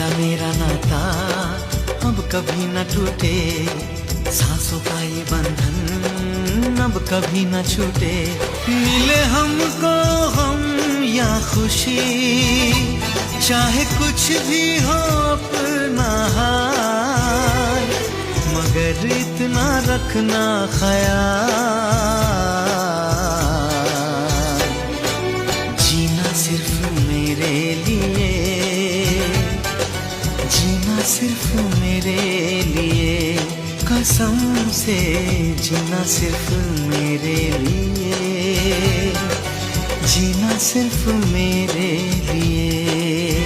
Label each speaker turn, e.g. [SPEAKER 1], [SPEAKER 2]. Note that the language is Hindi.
[SPEAKER 1] तेरा मेरा नाता अब कभी न टूटे, सांसों का ये बंधन अब कभी न छूटे। मिले हमको हम या खुशी, चाहे कुछ भी हो अपना हाल, मगर इतना रखना ख्याल, जीना सिर्फ मेरे लिए, जीना सिर्फ मेरे लिए, कसम से जीना सिर्फ मेरे लिए, जीना सिर्फ मेरे लिए।